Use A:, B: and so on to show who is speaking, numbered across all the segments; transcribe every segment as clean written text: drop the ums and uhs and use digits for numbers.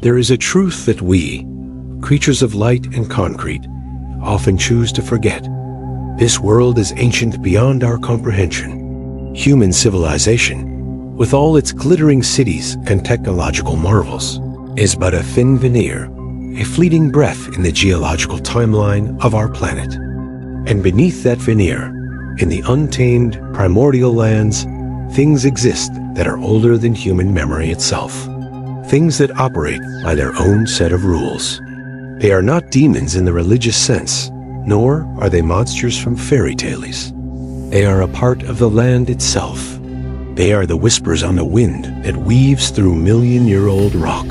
A: There is a truth that we, creatures of light and concrete, often choose to forget. This world is ancient beyond our comprehension. Human civilization, with all its glittering cities and technological marvels, is but a thin veneer, a fleeting breath in the geological timeline of our planet. And beneath that veneer, in the untamed, primordial lands, things exist that are older than human memory itself. Things that operate by their own set of rules. They are not demons in the religious sense, nor are they monsters from fairy tales. They are a part of the land itself. They are the whispers on the wind that weaves through million-year-old rock.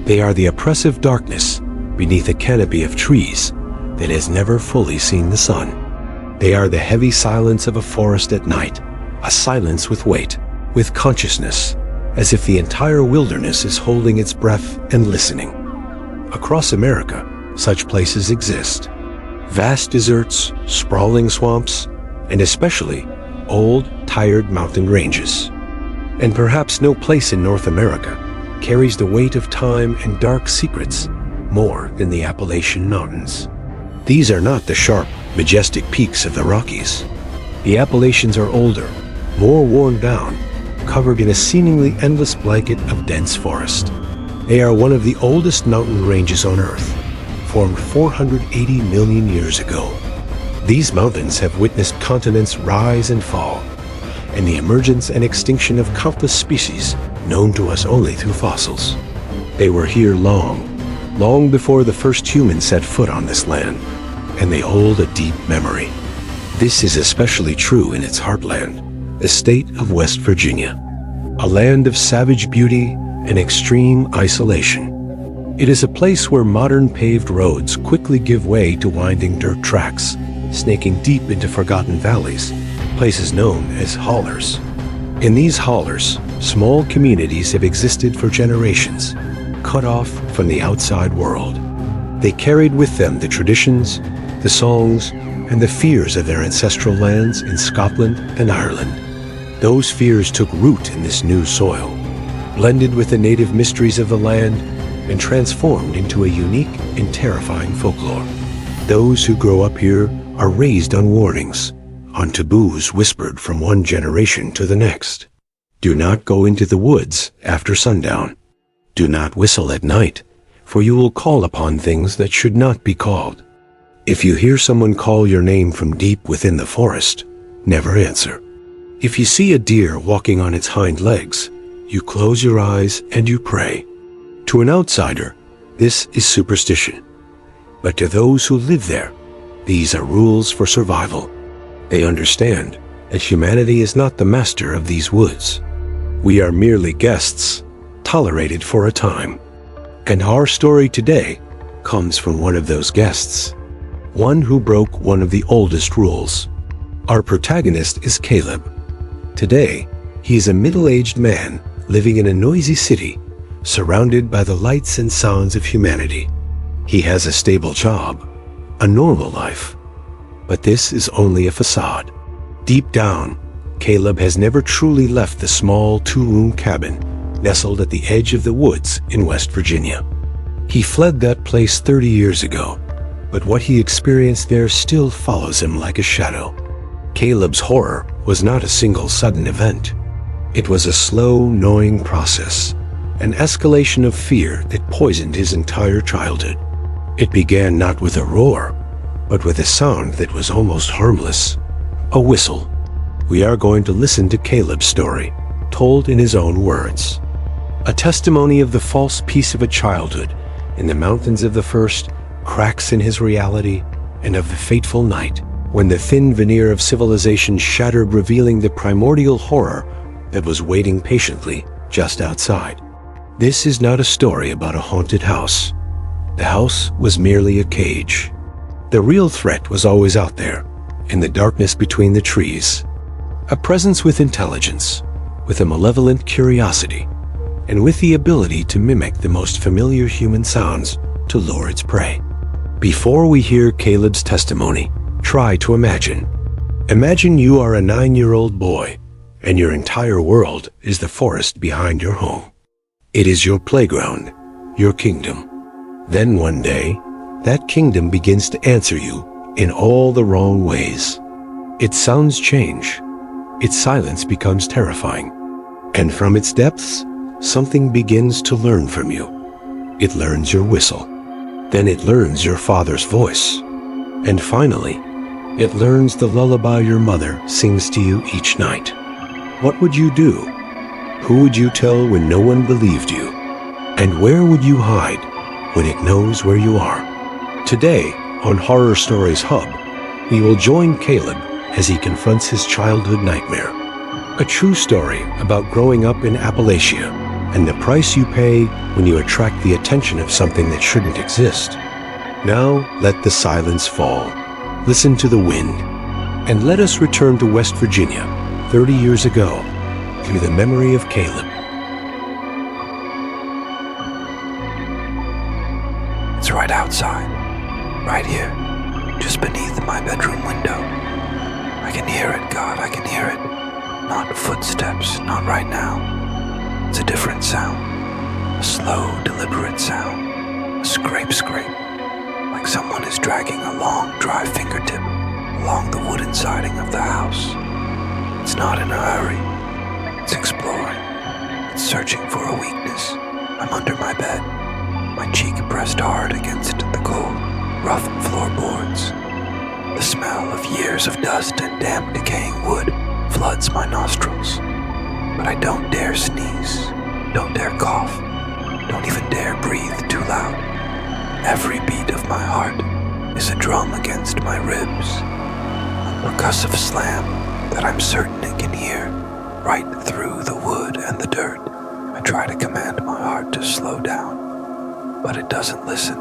A: They are the oppressive darkness beneath a canopy of trees that has never fully seen the sun. They are the heavy silence of a forest at night, a silence with weight, with consciousness, as if the entire wilderness is holding its breath and listening. Across America, such places exist. Vast deserts, sprawling swamps, and especially old, tired mountain ranges. And perhaps no place in North America carries the weight of time and dark secrets more than the Appalachian Mountains. These are not the sharp, majestic peaks of the Rockies. The Appalachians are older, more worn down, covered in a seemingly endless blanket of dense forest. They are one of the oldest mountain ranges on Earth, formed 480 million years ago. These mountains have witnessed continents rise and fall, and the emergence and extinction of countless species known to us only through fossils. They were here long before the first humans set foot on this land, and they hold a deep memory. This is especially true in its heartland, the state of West Virginia, a land of savage beauty and extreme isolation. It is a place where modern paved roads quickly give way to winding dirt tracks, snaking deep into forgotten valleys, places known as hollers. In these hollers, small communities have existed for generations, cut off from the outside world. They carried with them the traditions, the songs, and the fears of their ancestral lands in Scotland and Ireland. Those fears took root in this new soil, blended with the native mysteries of the land, and transformed into a unique and terrifying folklore. Those who grow up here are raised on warnings, on taboos whispered from one generation to the next. Do not go into the woods after sundown. Do not whistle at night, for you will call upon things that should not be called. If you hear someone call your name from deep within the forest, never answer. If you see a deer walking on its hind legs, you close your eyes and you pray. To an outsider, this is superstition. But to those who live there, these are rules for survival. They understand that humanity is not the master of these woods. We are merely guests, tolerated for a time. And our story today comes from one of those guests. One who broke one of the oldest rules. Our protagonist is Caleb. Today, he is a middle-aged man living in a noisy city, surrounded by the lights and sounds of humanity. He has a stable job, a normal life. But this is only a facade. Deep down, Caleb has never truly left the small two-room cabin nestled at the edge of the woods in West Virginia. He fled that place 30 years ago, but what he experienced there still follows him like a shadow. Caleb's horror was not a single sudden event. It was a slow, gnawing process, an escalation of fear that poisoned his entire childhood. It began not with a roar, but with a sound that was almost harmless, a whistle. We are going to listen to Caleb's story, told in his own words. A testimony of the false peace of a childhood in the mountains of the first, cracks in his reality, and of the fateful night when the thin veneer of civilization shattered, revealing the primordial horror that was waiting patiently just outside. This is not a story about a haunted house. The house was merely a cage. The real threat was always out there, in the darkness between the trees. A presence with intelligence, with a malevolent curiosity, and with the ability to mimic the most familiar human sounds to lure its prey. Before we hear Caleb's testimony, try to imagine. Imagine you are a 9-year-old boy, and your entire world is the forest behind your home. It is your playground, your kingdom. Then one day, that kingdom begins to answer you in all the wrong ways. Its sounds change. Its silence becomes terrifying. And from its depths, something begins to learn from you. It learns your whistle. Then it learns your father's voice. And finally, it learns the lullaby your mother sings to you each night. What would you do? Who would you tell when no one believed you? And where would you hide when it knows where you are? Today, on Horror Stories Hub, we will join Caleb as he confronts his childhood nightmare. A true story about growing up in Appalachia and the price you pay when you attract the attention of something that shouldn't exist. Now, let the silence fall. Listen to the wind. And let us return to West Virginia, 30 years ago, through the memory of Caleb.
B: It's right outside, right here, just beneath my bedroom window. I can hear it, God, I can hear it. Not footsteps, not right now. It's a different sound, a slow, deliberate sound, a scrape, like someone is dragging a long, dry fingertip along the wooden siding of the house. It's not in a hurry, it's exploring, it's searching for a weakness. I'm under my bed, my cheek pressed hard against the cold, rough floorboards. The smell of years of dust and damp decaying wood floods my nostrils. But I don't dare sneeze, don't dare cough, don't even dare breathe too loud. Every beat of my heart is a drum against my ribs, a percussive slam that I'm certain it can hear right through the wood and the dirt. I try to command my heart to slow down, but it doesn't listen.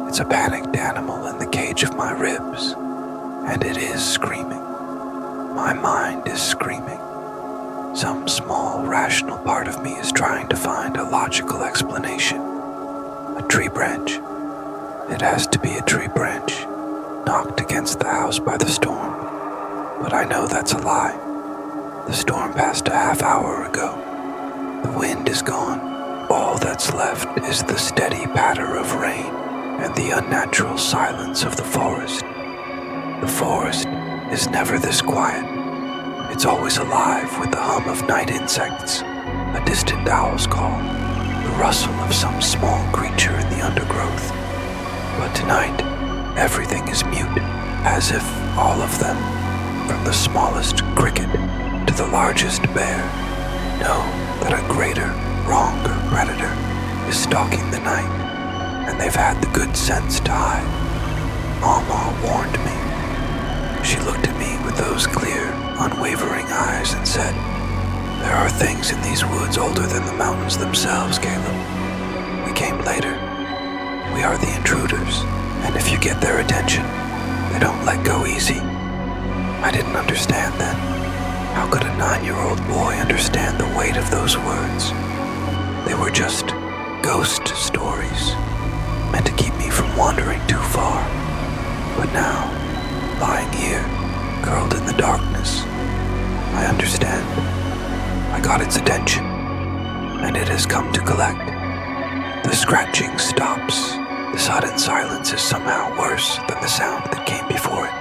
B: It's a panicked animal in the cage of my ribs, and it is screaming. My mind is screaming. Some small, rational part of me is trying to find a logical explanation. A tree branch. It has to be a tree branch, knocked against the house by the storm. But I know that's a lie. The storm passed a half hour ago. The wind is gone. All that's left is the steady patter of rain and the unnatural silence of the forest. The forest is never this quiet. It's always alive with the hum of night insects, a distant owl's call, the rustle of some small creature in the undergrowth. But tonight, everything is mute, as if all of them, from the smallest cricket to the largest bear, know that a greater, wronger predator is stalking the night, and they've had the good sense to hide. Mama warned me. She looked at me with those clear, unwavering eyes and said, "There are things in these woods older than the mountains themselves, Caleb. We came later. We are the intruders, and if you get their attention, they don't let go easy." I didn't understand then. How could a 9-year-old boy understand the weight of those words? They were just ghost stories, meant to keep me from wandering too far. But now, lying here, curled in the darkness, I understand. I got its attention, and it has come to collect. The scratching stops. The sudden silence is somehow worse than the sound that came before it.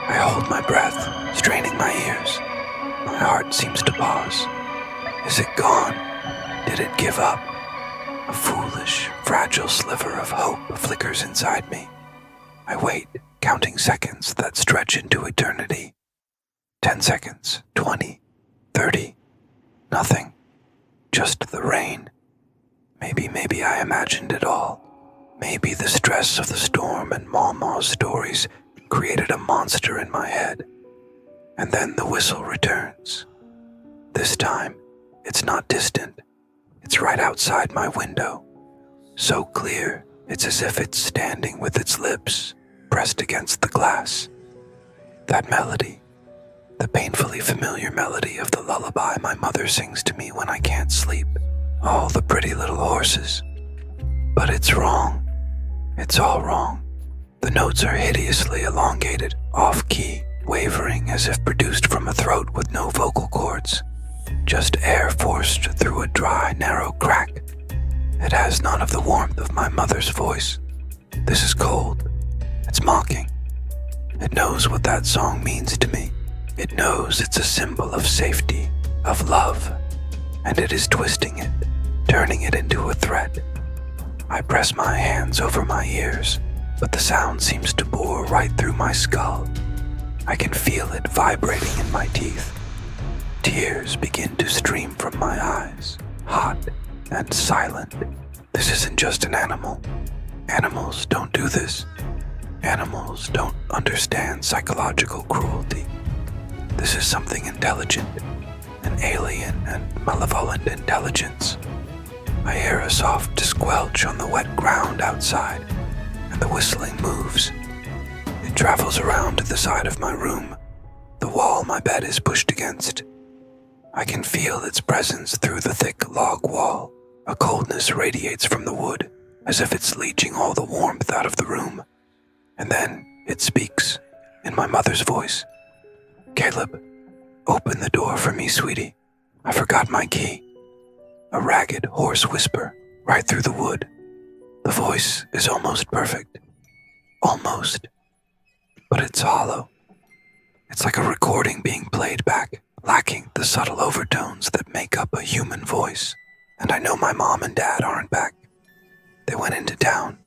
B: I hold my breath, straining my ears. My heart seems to pause. Is it gone? Did it give up? A foolish, fragile sliver of hope flickers inside me. I wait, counting seconds that stretch into eternity. 10 seconds, 20, 30. Nothing. Just the rain. Maybe I imagined it all. Maybe the stress of the storm and Mama's stories created a monster in my head. And then the whistle returns. This time, it's not distant. It's right outside my window. So clear, it's as if it's standing with its lips pressed against the glass. That melody, the painfully familiar melody of the lullaby my mother sings to me when I can't sleep. All the pretty little horses. But it's wrong. It's all wrong. The notes are hideously elongated, off-key, wavering as if produced from a throat with no vocal cords. Just air forced through a dry, narrow crack. It has none of the warmth of my mother's voice. This is cold. It's mocking. It knows what that song means to me. It knows it's a symbol of safety, of love, and it is twisting it, turning it into a thread. I press my hands over my ears, but the sound seems to bore right through my skull. I can feel it vibrating in my teeth. Tears begin to stream from my eyes, hot and silent. This isn't just an animal. Animals don't do this. Animals don't understand psychological cruelty. This is something intelligent, an alien and malevolent intelligence. I hear a soft squelch on the wet ground outside, and the whistling moves. It travels around to the side of my room, the wall my bed is pushed against. I can feel its presence through the thick log wall. A coldness radiates from the wood, as if it's leaching all the warmth out of the room. And then it speaks, in my mother's voice. "Caleb, open the door for me, sweetie. I forgot my key." A ragged, hoarse whisper, right through the wood. The voice is almost perfect. Almost. But it's hollow. It's like a recording being played back, lacking the subtle overtones that make up a human voice. And I know my mom and dad aren't back. They went into town.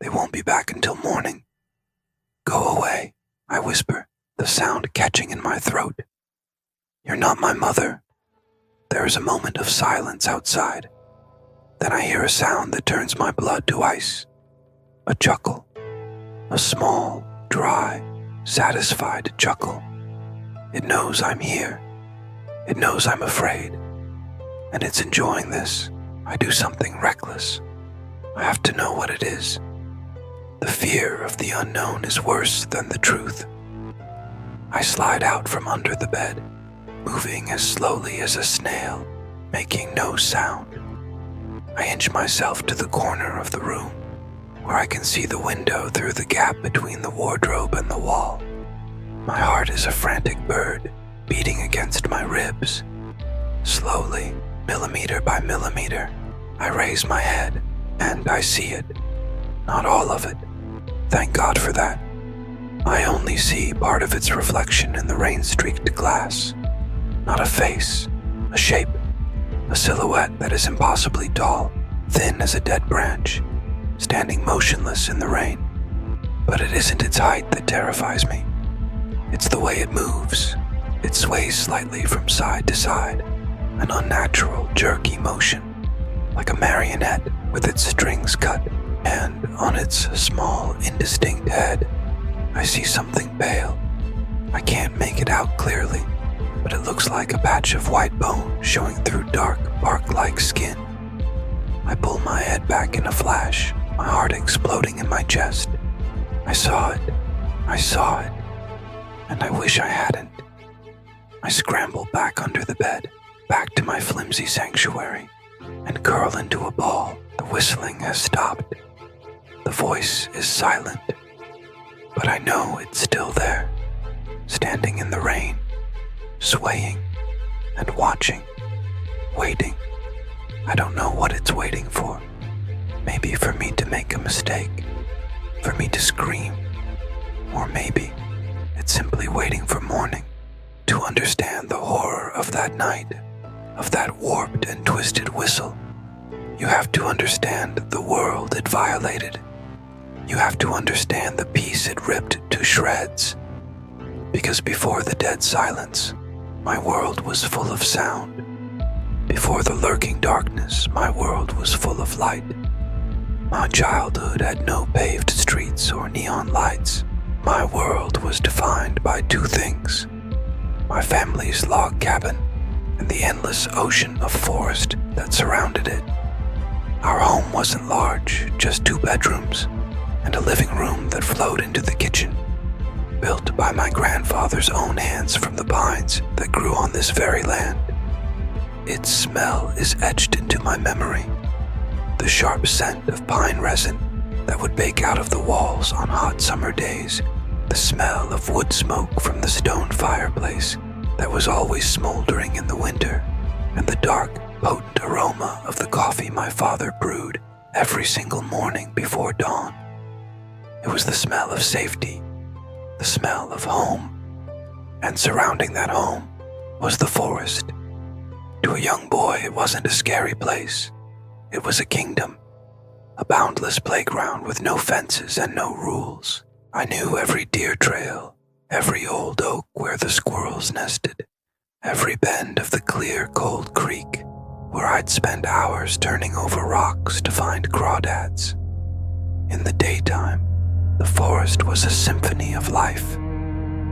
B: They won't be back until morning. "Go away," I whisper, the sound catching in my throat. "You're not my mother." There is a moment of silence outside. Then I hear a sound that turns my blood to ice. A chuckle. A small, dry, satisfied chuckle. It knows I'm here. It knows I'm afraid. And it's enjoying this. I do something reckless. I have to know what it is. The fear of the unknown is worse than the truth. I slide out from under the bed, moving as slowly as a snail, making no sound. I inch myself to the corner of the room, where I can see the window through the gap between the wardrobe and the wall. My heart is a frantic bird, beating against my ribs. Slowly, millimeter by millimeter, I raise my head, and I see it. Not all of it. Thank God for that. I only see part of its reflection in the rain-streaked glass. Not a face, a shape, a silhouette that is impossibly tall, thin as a dead branch, standing motionless in the rain. But it isn't its height that terrifies me. It's the way it moves. It sways slightly from side to side, an unnatural, jerky motion, like a marionette with its strings cut, and on its small, indistinct head, I see something pale. I can't make it out clearly, but it looks like a patch of white bone showing through dark, bark-like skin. I pull my head back in a flash, my heart exploding in my chest. I saw it, and I wish I hadn't. I scramble back under the bed, back to my flimsy sanctuary, and curl into a ball. The whistling has stopped. The voice is silent, but I know it's still there, standing in the rain, swaying and watching, waiting. I don't know what it's waiting for. Maybe for me to make a mistake, for me to scream, or maybe it's simply waiting for morning to understand the horror of that night, of that warped and twisted whistle. You have to understand the world it violated. You have to understand the peace it ripped to shreds. Because before the dead silence, my world was full of sound. Before the lurking darkness, my world was full of light. My childhood had no paved streets or neon lights. My world was defined by two things: my family's log cabin and the endless ocean of forest that surrounded it. Our home wasn't large, just 2 bedrooms and a living room that flowed into the kitchen, built by my grandfather's own hands from the pines that grew on this very land. Its smell is etched into my memory, the sharp scent of pine resin that would bake out of the walls on hot summer days, the smell of wood smoke from the stone fireplace that was always smoldering in the winter, and the dark, potent aroma of the coffee my father brewed every single morning before dawn. It was the smell of safety, the smell of home, and surrounding that home was the forest. To a young boy, it wasn't a scary place. It was a kingdom, a boundless playground with no fences and no rules. I knew every deer trail, every old oak where the squirrels nested, every bend of the clear, cold creek where I'd spend hours turning over rocks to find crawdads. In the daytime, the forest was a symphony of life.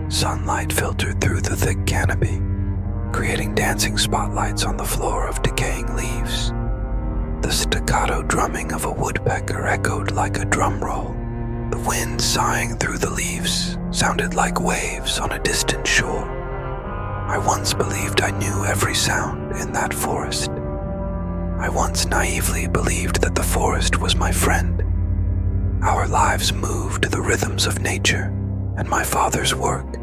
B: Sunlight filtered through the thick canopy, creating dancing spotlights on the floor of decaying leaves. The staccato drumming of a woodpecker echoed like a drum roll. The wind sighing through the leaves sounded like waves on a distant shore. I once believed I knew every sound in that forest. I once naively believed that the forest was my friend. Our lives moved to the rhythms of nature and my father's work.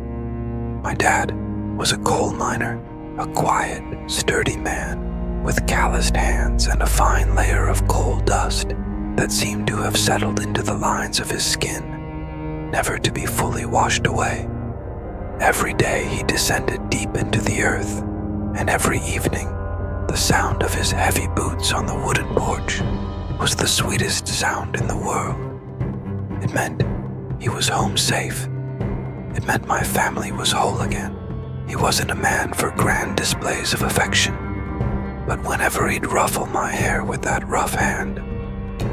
B: My dad was a coal miner, a quiet, sturdy man with calloused hands and a fine layer of coal dust that seemed to have settled into the lines of his skin, never to be fully washed away. Every day he descended deep into the earth, and every evening, the sound of his heavy boots on the wooden porch was the sweetest sound in the world. It meant he was home safe. It meant my family was whole again. He wasn't a man for grand displays of affection, but whenever he'd ruffle my hair with that rough hand,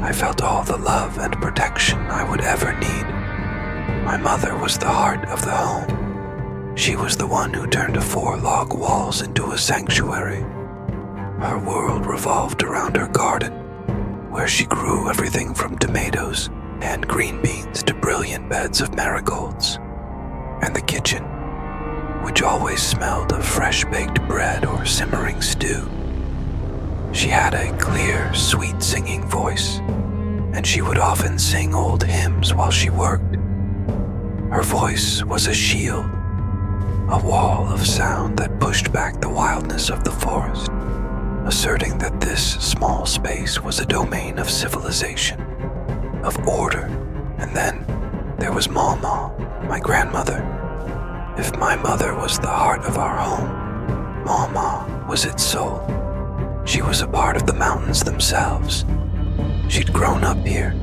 B: I felt all the love and protection I would ever need. My mother was the heart of the home. She was the one who turned 4 log walls into a sanctuary. Her world revolved around her garden, where she grew everything from tomatoes and green beans to brilliant beds of marigolds. And the kitchen, which always smelled of fresh-baked bread or simmering stew. She had a clear, sweet singing voice, and she would often sing old hymns while she worked. Her voice was a shield, a wall of sound that pushed back the wildness of the forest, asserting that this small space was a domain of civilization, of order. And then there was Mama, my grandmother. If my mother was the heart of our home, Mama was its soul. She was a part of the mountains themselves. She'd grown up here,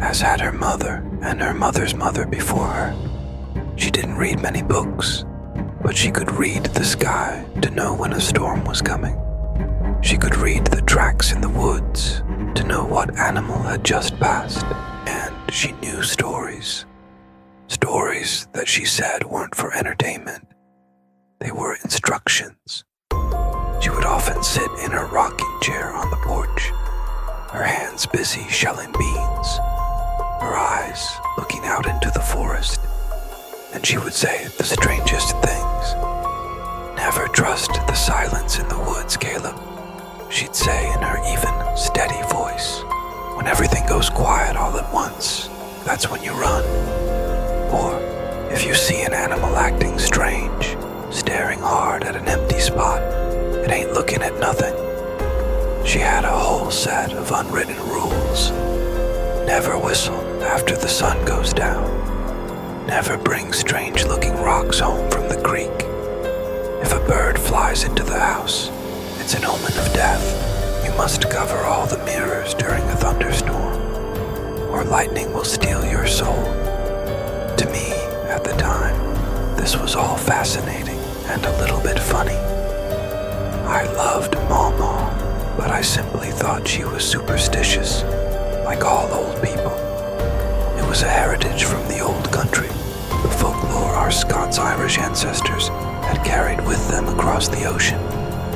B: as had her mother and her mother's mother before her. She didn't read many books, but she could read the sky to know when a storm was coming. She could read the tracks in the woods to know what animal had just passed, and she knew stories. Stories that she said weren't for entertainment. They were instructions. She would often sit in her rocking chair on the porch, her hands busy shelling beans, her eyes looking out into the forest, and she would say the strangest things. "Never trust the silence in the woods, Caleb," she'd say in her even, steady voice. "When everything goes quiet all at once, that's when you run. Or if you see an animal acting strange, staring hard at an empty spot, it ain't looking at nothing." She had a whole set of unwritten rules. Never whistle after the sun goes down. Never bring strange-looking rocks home from the creek. If a bird flies into the house, it's an omen of death. You must cover all the mirrors during a thunderstorm, or lightning will steal your soul. To me, at the time, this was all fascinating and a little bit funny. I loved Mama, but I simply thought she was superstitious, like all old people. It was a heritage from the old country, the folklore our Scots-Irish ancestors had carried with them across the ocean.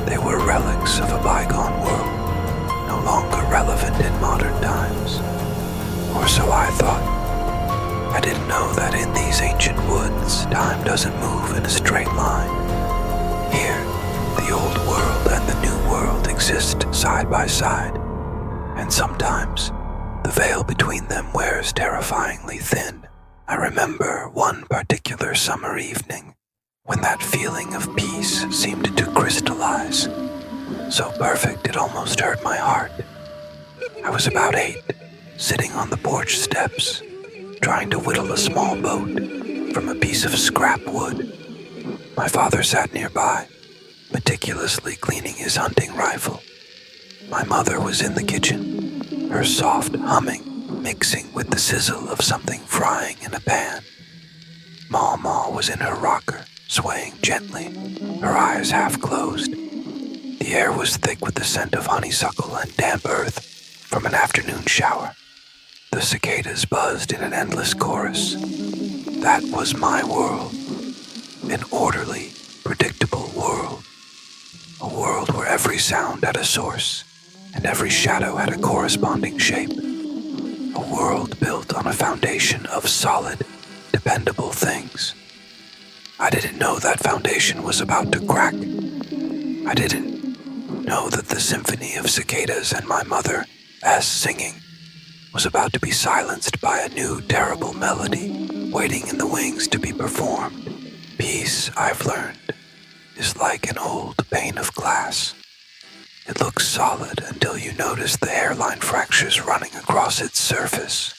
B: They were relics of a bygone world, no longer relevant in modern times. Or so I thought. I didn't know that in these ancient woods, time doesn't move in a straight line. Here, the old world and the new world exist side by side, and sometimes the veil between them wears terrifyingly thin. I remember one particular summer evening when that feeling of peace seemed to crystallize. so perfect it almost hurt my heart. I was about 8, sitting on the porch steps, trying to whittle a small boat from a piece of scrap wood. My father sat nearby, meticulously cleaning his hunting rifle. My mother was in the kitchen, her soft humming mixing with the sizzle of something frying in a pan. Ma was in her rocker, swaying gently, her eyes half closed. The air was thick with the scent of honeysuckle and damp earth from an afternoon shower. The cicadas buzzed in an endless chorus. That was my world. An orderly, predictable world. A world where every sound had a source, and every shadow had a corresponding shape. A world built on a foundation of solid, dependable things. I didn't know that foundation was about to crack. I didn't know that the symphony of cicadas and my mother's singing was about to be silenced by a new terrible melody waiting in the wings to be performed. Peace, I've learned, is like an old pane of glass. It looks solid until you notice the hairline fractures running across its surface.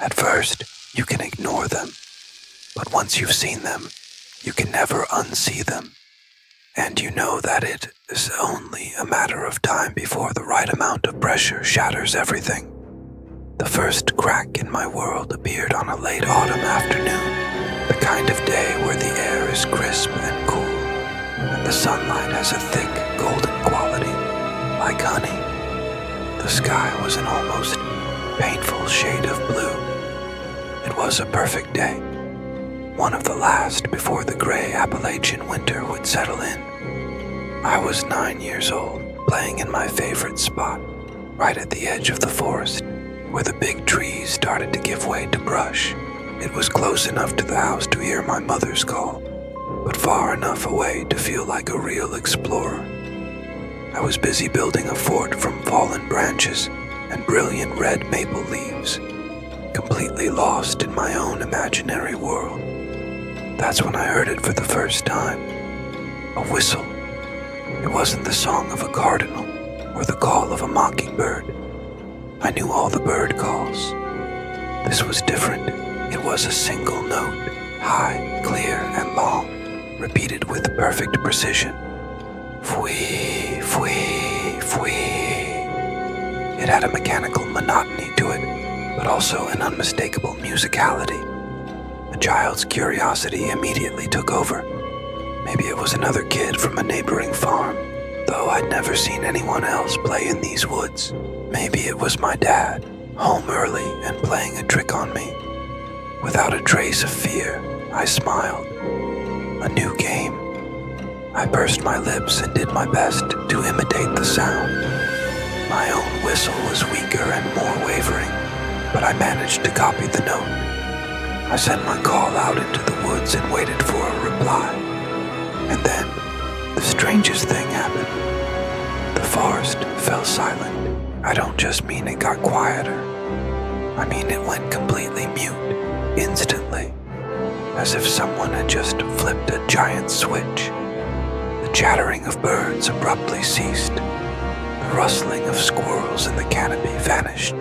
B: At first, you can ignore them, but once you've seen them, you can never unsee them. And you know that it is only a matter of time before the right amount of pressure shatters everything. The first crack in my world appeared on a late autumn afternoon, the kind of day where the air is crisp and cool, and the sunlight has a thick, golden quality, like honey. The sky was an almost painful shade of blue. It was a perfect day, one of the last before the gray Appalachian winter would settle in. I was 9 years old, playing in my favorite spot, right at the edge of the forest, where the big trees started to give way to brush. It was close enough to the house to hear my mother's call, but far enough away to feel like a real explorer. I was busy building a fort from fallen branches and brilliant red maple leaves, completely lost in my own imaginary world. That's when I heard it for the first time. A whistle. It wasn't the song of a cardinal or the call of a mockingbird. I knew all the bird calls. This was different. It was a single note, high, clear, and long, repeated with perfect precision. Fwee, fwee, fwee. It had a mechanical monotony to it, but also an unmistakable musicality. A child's curiosity immediately took over. Maybe it was another kid from a neighboring farm, though I'd never seen anyone else play in these woods. Maybe it was my dad, home early and playing a trick on me. Without a trace of fear, I smiled. A new game. I pursed my lips and did my best to imitate the sound. My own whistle was weaker and more wavering, but I managed to copy the note. I sent my call out into the woods and waited for a reply. And then, the strangest thing happened. The forest fell silent. I don't just mean it got quieter. I mean it went completely mute, instantly, as if someone had just flipped a giant switch. The chattering of birds abruptly ceased. The rustling of squirrels in the canopy vanished.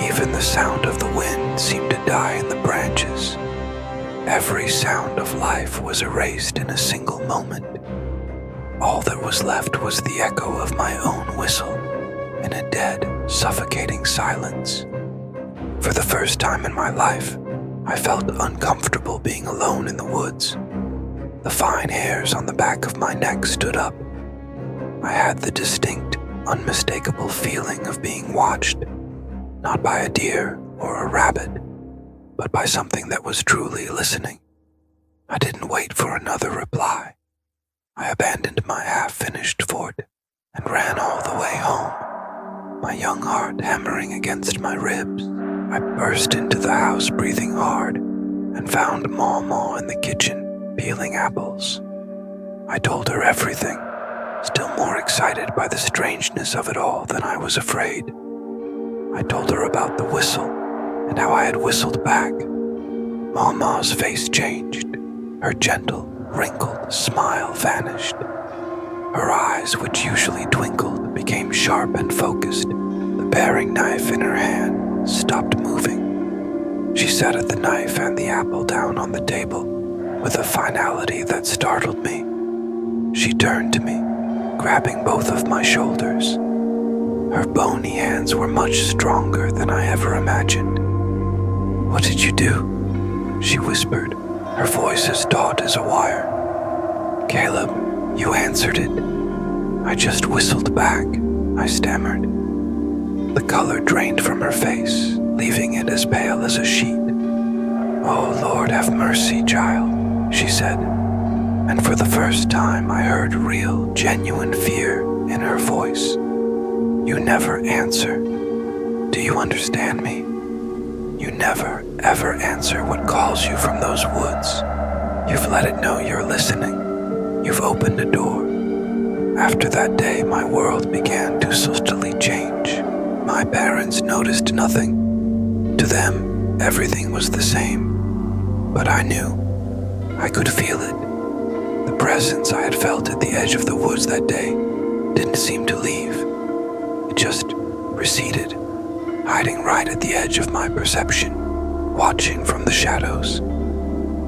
B: Even the sound of the wind seemed to die in the branches. Every sound of life was erased in a single moment. All that was left was the echo of my own whistle in a dead, suffocating silence. For the first time in my life, I felt uncomfortable being alone in the woods. The fine hairs on the back of my neck stood up. I had the distinct, unmistakable feeling of being watched, not by a deer or a rabbit, but by something that was truly listening. I didn't wait for another reply. I abandoned my half-finished fort and ran all the way home, my young heart hammering against my ribs. I burst into the house breathing hard and found Ma in the kitchen peeling apples. I told her everything, still more excited by the strangeness of it all than I was afraid. I told her about the whistle and how I had whistled back. Ma's face changed. Her gentle, wrinkled smile vanished. Her eyes, which usually twinkled, became sharp and focused. The paring knife in her hand stopped moving. She sat at the knife and the apple down on the table with a finality that startled me. She turned to me, grabbing both of my shoulders. Her bony hands were much stronger than I ever imagined. "What did you do?" she whispered, her voice as taut as a wire. "Caleb, you answered it." "I just whistled back," I stammered. The color drained from her face, leaving it as pale as a sheet. "Oh, Lord, have mercy, child," she said, and for the first time I heard real, genuine fear in her voice. "You never answer. Do you understand me? You never, ever answer what calls you from those woods. You've let it know you're listening. You've opened a door." After that day, my world began to subtly change. My parents noticed nothing. To them, everything was the same. But I knew. I could feel it. The presence I had felt at the edge of the woods that day didn't seem to leave. It just receded, hiding right at the edge of my perception, watching from the shadows.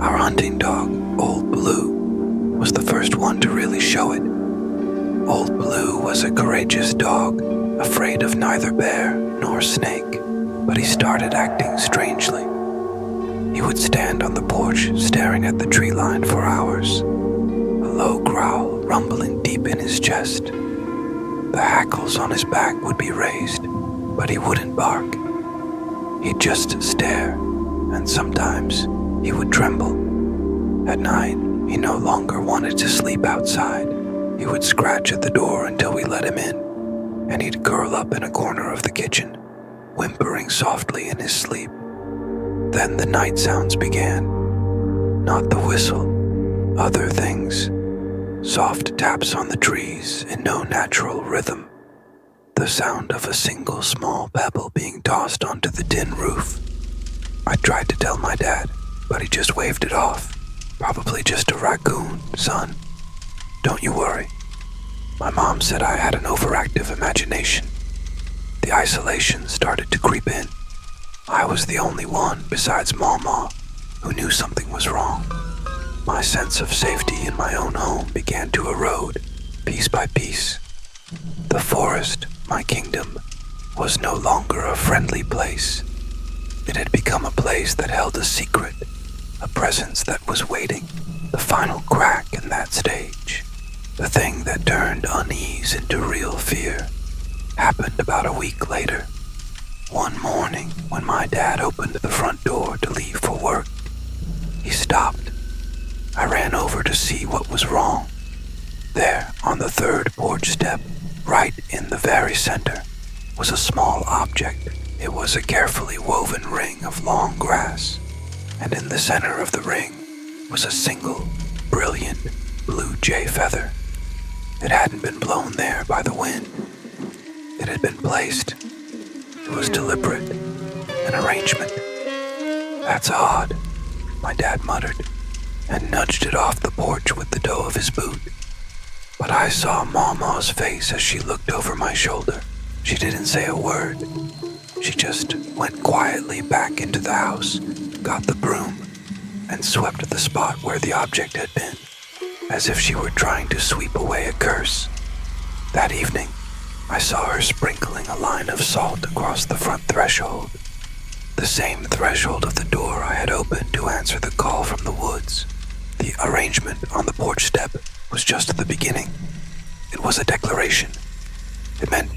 B: Our hunting dog, Old Blue, was the first one to really show it. Old Blue was a courageous dog, afraid of neither bear nor snake, but he started acting strangely. He would stand on the porch staring at the tree line for hours, a low growl rumbling deep in his chest. The hackles on his back would be raised, but he wouldn't bark. He'd just stare, and sometimes he would tremble. At night, he no longer wanted to sleep outside. He would scratch at the door until we let him in, and he'd curl up in a corner of the kitchen, whimpering softly in his sleep. Then the night sounds began. Not the whistle, other things. Soft taps on the trees in no natural rhythm. The sound of a single small pebble being tossed onto the tin roof. I tried to tell my dad, but he just waved it off. "Probably just a raccoon, son. Don't you worry." My mom said I had an overactive imagination. The isolation started to creep in. I was the only one, besides Mama, who knew something was wrong. My sense of safety in my own home began to erode, piece by piece. The forest, my kingdom, was no longer a friendly place. It had become a place that held a secret, a presence that was waiting. The final crack in that stage, the thing that turned unease into real fear, happened about a week later. One morning, when my dad opened the front door to leave for work, he stopped. I ran over to see what was wrong. There, on the third porch step, right in the very center, was a small object. It was a carefully woven ring of long grass, and in the center of the ring was a single, brilliant blue jay feather. It hadn't been blown there by the wind. It had been placed. It was deliberate, an arrangement. "That's odd," my dad muttered, and nudged it off the porch with the toe of his boot. But I saw Mama's face as she looked over my shoulder. She didn't say a word. She just went quietly back into the house, got the broom, and swept the spot where the object had been, as if she were trying to sweep away a curse. That evening, I saw her sprinkling a line of salt across the front threshold, the same threshold of the door I had opened to answer the call from the woods. The arrangement on the porch step was just the beginning. It was a declaration. It meant,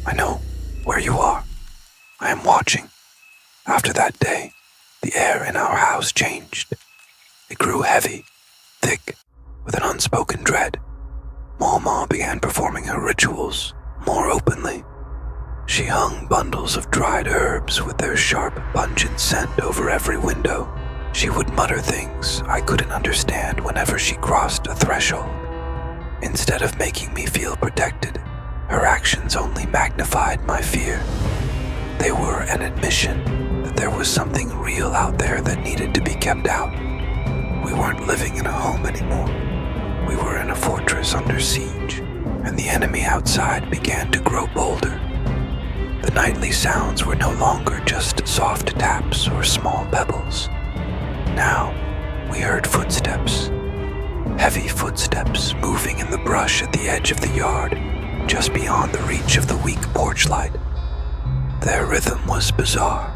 B: "I know where you are. I am watching." After that day, the air in our house changed. It grew heavy, thick, with an unspoken dread. Mama began performing her rituals more openly. She hung bundles of dried herbs with their sharp, pungent scent over every window. She would mutter things I couldn't understand whenever she crossed a threshold. Instead of making me feel protected, her actions only magnified my fear. They were an admission that there was something real out there that needed to be kept out. We weren't living in a home anymore. We were in a fortress under siege, and the enemy outside began to grow bolder. The nightly sounds were no longer just soft taps or small pebbles. Now, we heard footsteps, heavy footsteps moving in the brush at the edge of the yard, just beyond the reach of the weak porch light. Their rhythm was bizarre.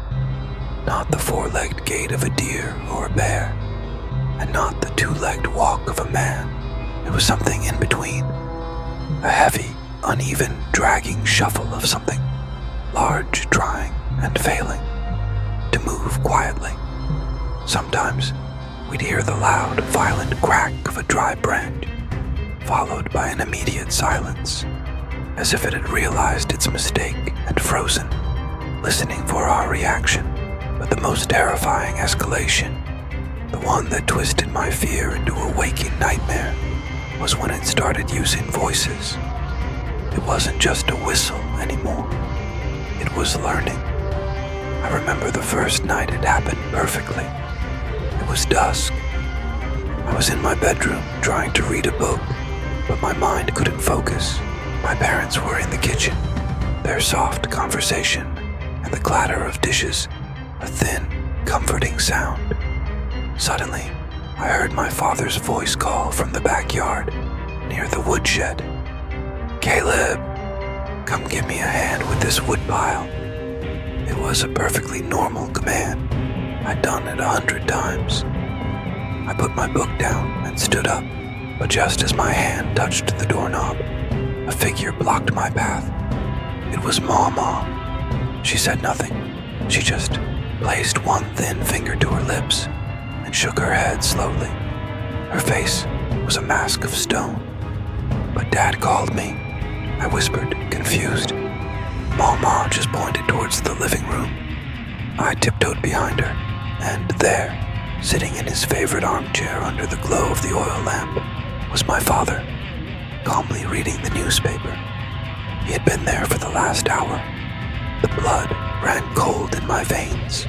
B: Not the four-legged gait of a deer or a bear, and not the two-legged walk of a man. It was something in between. A heavy, uneven, dragging shuffle of something large, trying and failing to move quietly. Sometimes we'd hear the loud, violent crack of a dry branch, followed by an immediate silence, as if it had realized its mistake and frozen, listening for our reaction. But the most terrifying escalation, the one that twisted my fear into a waking nightmare, was when it started using voices. It wasn't just a whistle anymore. It was learning. I remember the first night it happened perfectly. It was dusk. I was in my bedroom trying to read a book, but my mind couldn't focus. My parents were in the kitchen, their soft conversation and the clatter of dishes, a thin, comforting sound. Suddenly, I heard my father's voice call from the backyard, near the woodshed. "Caleb, come give me a hand with this wood pile." It was a perfectly normal command. I'd done it 100 times. I put my book down and stood up, but just as my hand touched the doorknob, a figure blocked my path. It was Mama. She said nothing. She just placed one thin finger to her lips and shook her head slowly. Her face was a mask of stone. "But Dad called me," I whispered, confused. Mama just pointed towards the living room. I tiptoed behind her, and there, sitting in his favorite armchair under the glow of the oil lamp, was my father, calmly reading the newspaper. He had been there for the last hour. The blood ran cold in my veins.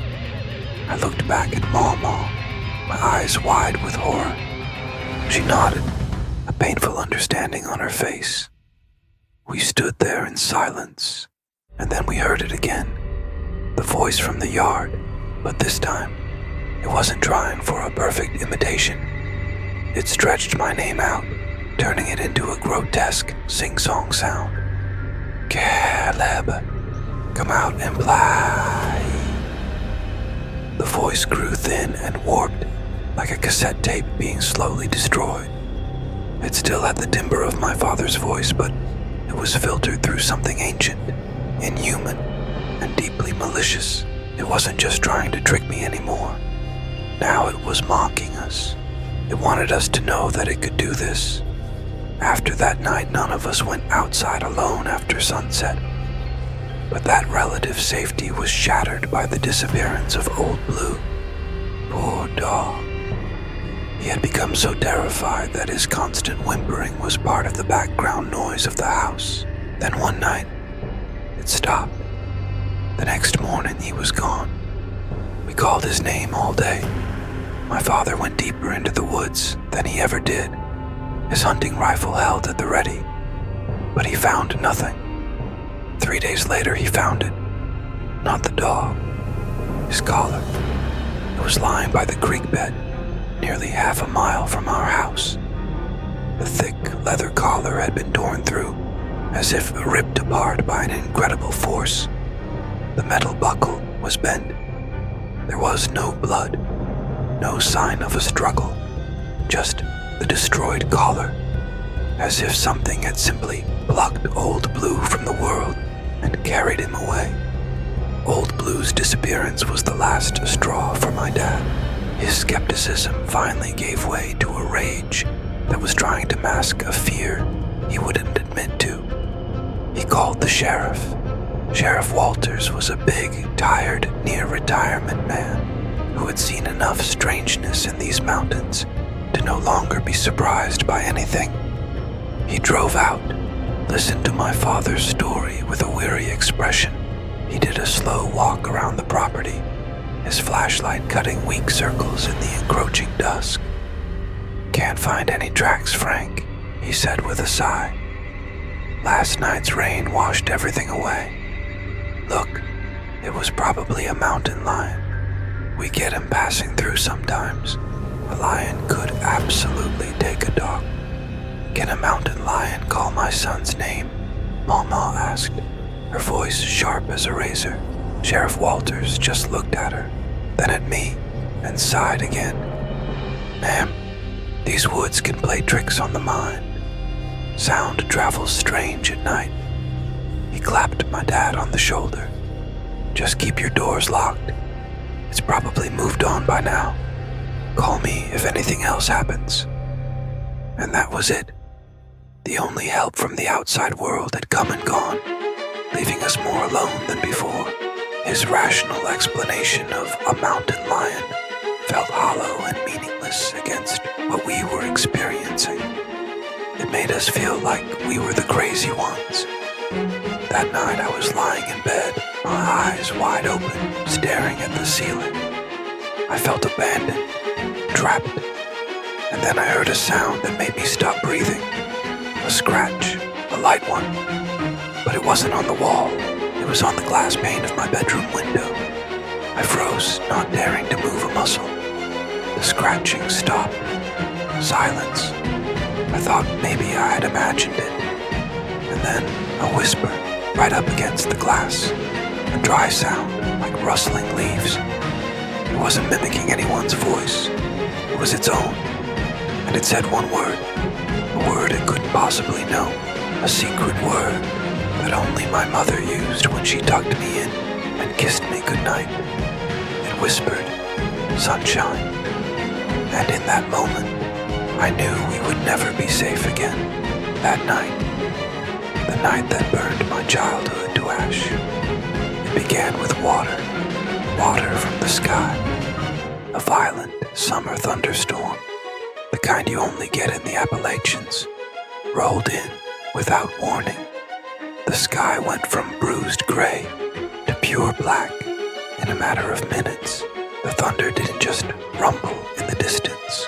B: I looked back at Mama, my eyes wide with horror. She nodded, a painful understanding on her face. We stood there in silence, and then we heard it again, the voice from the yard, but this time, it wasn't trying for a perfect imitation. It stretched my name out, turning it into a grotesque sing-song sound. "Caleb, come out and play." The voice grew thin and warped, like a cassette tape being slowly destroyed. It still had the timbre of my father's voice, but it was filtered through something ancient, inhuman, and deeply malicious. It wasn't just trying to trick me anymore. Now it was mocking us. It wanted us to know that it could do this. After that night, none of us went outside alone after sunset. But that relative safety was shattered by the disappearance of Old Blue. Poor dog. He had become so terrified that his constant whimpering was part of the background noise of the house. Then one night, it stopped. The next morning, he was gone. We called his name all day. My father went deeper into the woods than he ever did, his hunting rifle held at the ready. But he found nothing. 3 days later, he found it. Not the dog. His collar. It was lying by the creek bed, nearly half a mile from our house. The thick leather collar had been torn through, as if ripped apart by an incredible force. The metal buckle was bent. There was no blood, no sign of a struggle, just the destroyed collar, as if something had simply plucked Old Blue from the world and carried him away. Old Blue's disappearance was the last straw for my dad. His skepticism finally gave way to a rage that was trying to mask a fear he wouldn't admit to. He called the sheriff. Sheriff Walters was a big, tired, near-retirement man who had seen enough strangeness in these mountains to no longer be surprised by anything. He drove out, listened to my father's story with a weary expression. He did a slow walk around the property, his flashlight cutting weak circles in the encroaching dusk. "Can't find any tracks, Frank," he said with a sigh. Last night's rain washed everything away. Look, it was probably a mountain lion. We get him passing through sometimes. A lion could absolutely take a dog. Can a mountain lion call my son's name? Mama asked, her voice sharp as a razor. Sheriff Walters just looked at her, then at me, and sighed again. Ma'am, these woods can play tricks on the mind. Sound travels strange at night. He clapped my dad on the shoulder. Just keep your doors locked. It's probably moved on by now. Call me if anything else happens. And that was it. The only help from the outside world had come and gone, leaving us more alone than before. His rational explanation of a mountain lion felt hollow and meaningless against what we were experiencing. It made us feel like we were the crazy ones. That night I was lying in bed, my eyes wide open, staring at the ceiling. I felt abandoned, trapped, and then I heard a sound that made me stop breathing. A scratch, a light one, but it wasn't on the wall. It was on the glass pane of my bedroom window. I froze, not daring to move a muscle. The scratching stopped. Silence. I thought maybe I had imagined it. And then a whisper right up against the glass. A dry sound like rustling leaves. It wasn't mimicking anyone's voice. It was its own. And it said one word. A word it couldn't possibly know. A secret word that only my mother used when she tucked me in and kissed me goodnight. It whispered, sunshine. And in that moment, I knew we would never be safe again. That night, the night that burned my childhood to ash. It began with water from the sky. A violent summer thunderstorm, the kind you only get in the Appalachians, rolled in without warning. The sky went from bruised gray to pure black in a matter of minutes. The thunder didn't just rumble in the distance.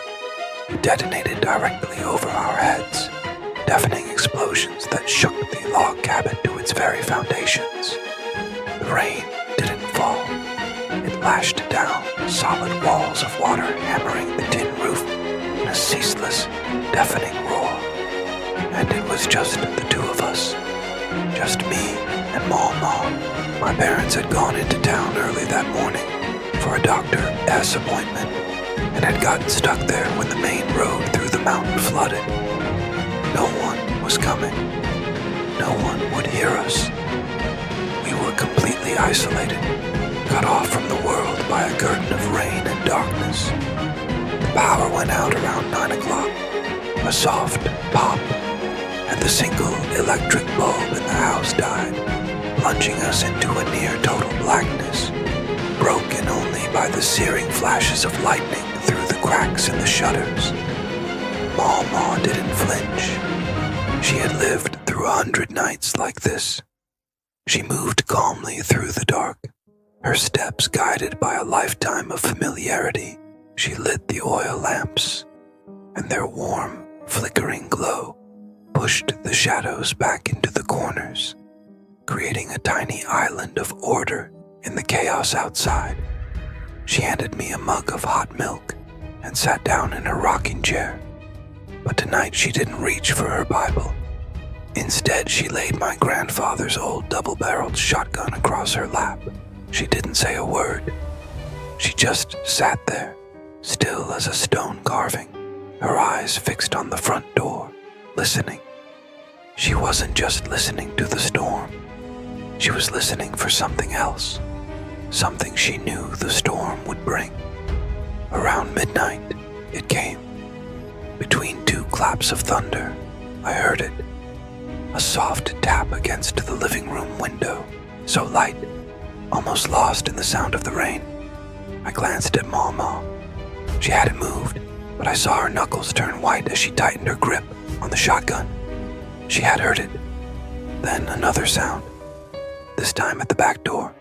B: It detonated directly over our heads, deafening explosions that shook the log cabin to its very foundations. The rain didn't fall. It lashed down solid walls of water, hammering the tin roof in a ceaseless, deafening roar. And it was just the two of us. Just me and Mama. My parents had gone into town early that morning for a Dr. S appointment and had gotten stuck there when the main road through the mountain flooded. No one was coming. No one would hear us. We were completely isolated, cut off from the world by a curtain of rain and darkness. The power went out around 9 o'clock. A soft pop, and the single electric bulb in the house died, plunging us into a near-total blackness, broken only by the searing flashes of lightning through the cracks in the shutters. Mama didn't flinch. She had lived through 100 nights like this. She moved calmly through the dark, her steps guided by a lifetime of familiarity. She lit the oil lamps, and their warm, flickering glow pushed the shadows back into the corners, creating a tiny island of order in the chaos outside. She handed me a mug of hot milk and sat down in her rocking chair. But tonight she didn't reach for her Bible. Instead, she laid my grandfather's old double-barreled shotgun across her lap. She didn't say a word. She just sat there, still as a stone carving, her eyes fixed on the front door, listening. She wasn't just listening to the storm. She was listening for something else, something she knew the storm would bring. Around midnight, it came. Between two claps of thunder, I heard it. A soft tap against the living room window, so light, almost lost in the sound of the rain. I glanced at Mama. She hadn't moved, but I saw her knuckles turn white as she tightened her grip on the shotgun. She had heard it. Then another sound, this time at the back door.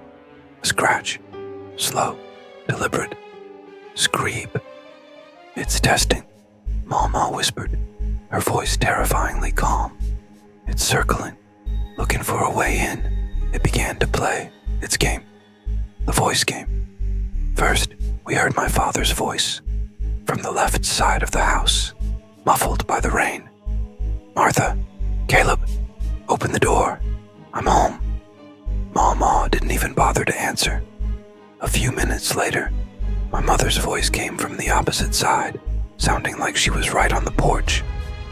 B: A scratch, slow, deliberate. Screeb. It's testing, Mama whispered, her voice terrifyingly calm. It's circling, looking for a way in, it began to play its game, the voice game. First, we heard my father's voice from the left side of the house, muffled by the rain. "Martha, Caleb, open the door. I'm home." Mama didn't even bother to answer. A few minutes later, my mother's voice came from the opposite side, sounding like she was right on the porch.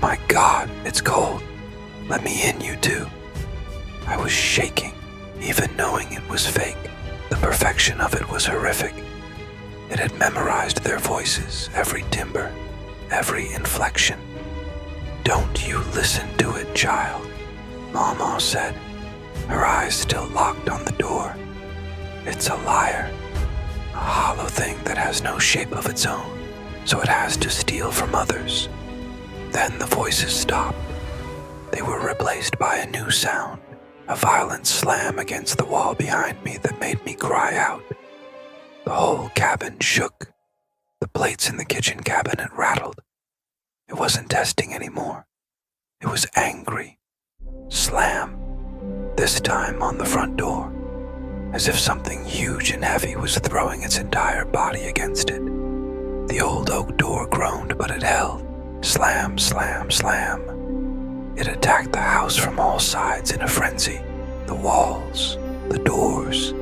B: "My God, it's cold. Let me in, you two." I was shaking, even knowing it was fake. The perfection of it was horrific. It had memorized their voices, every timbre, every inflection. "Don't you listen to it, child," Mama said, her eyes still locked on the door. "It's a liar, a hollow thing that has no shape of its own, so it has to steal from others." Then the voices stopped. They were replaced by a new sound, a violent slam against the wall behind me that made me cry out. The whole cabin shook. The plates in the kitchen cabinet rattled. It wasn't testing anymore. It was angry. Slam. This time on the front door, as if something huge and heavy was throwing its entire body against it. The old oak door groaned, but it held. Slam, slam, slam. It attacked the house from all sides in a frenzy. The walls, the doors.